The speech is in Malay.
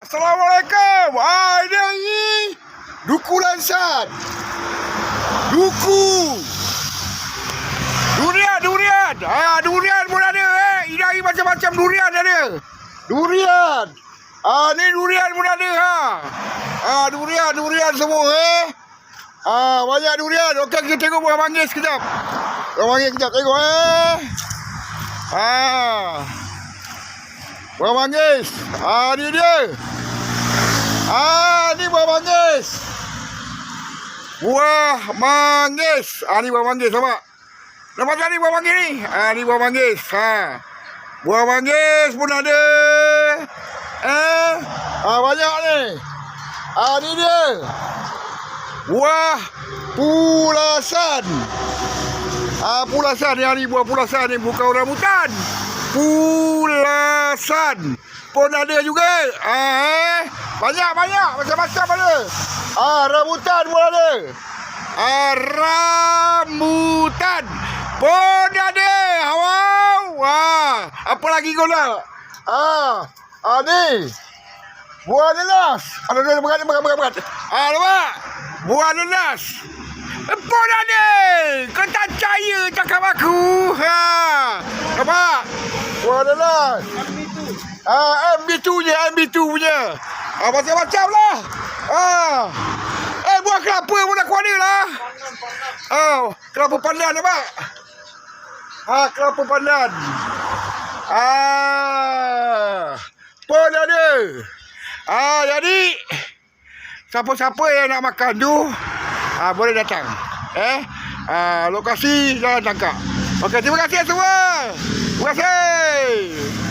Assalamualaikum. Ini Duku Lansan. Duku. Durian. Durian pun ada Ini macam-macam durian ada. Durian. Ni durian pun ada Durian semua banyak durian. Okey, kita tengok buah manggis sekejap. Buah manggis sekejap tengok buah manggis. Ni dia. Ni buah manggis. Buah manggis. Ni buah manggis nampak. Nampak tak ni buah manggis ni? Ni buah manggis. Buah manggis pun ada. Banyak ni. Ni dia. Buah pulasan. Pulasan ni buah pulasan ni bukan rambutan. Pulasan pun ada juga. Banyak macam-macam ada. Rambutan pun ada. Rambutan pun ada. Wow. Apa lagi kau nak? Ni buah nanas. Ada berat. Nampak? Buah nanas pun ada. Kau tak percaya cakap aku. Nampak? Buah nanas. MB2 punya. Macam-macam lah. Buah kelapa pun aku ada lah. Kelapa pandan nampak? Kelapa pandan. Pun ada. Jadi siapa-siapa yang nak makan tu boleh datang. Lokasi Jalan Tangkak. Okey, terima kasih semua. Terima kasih.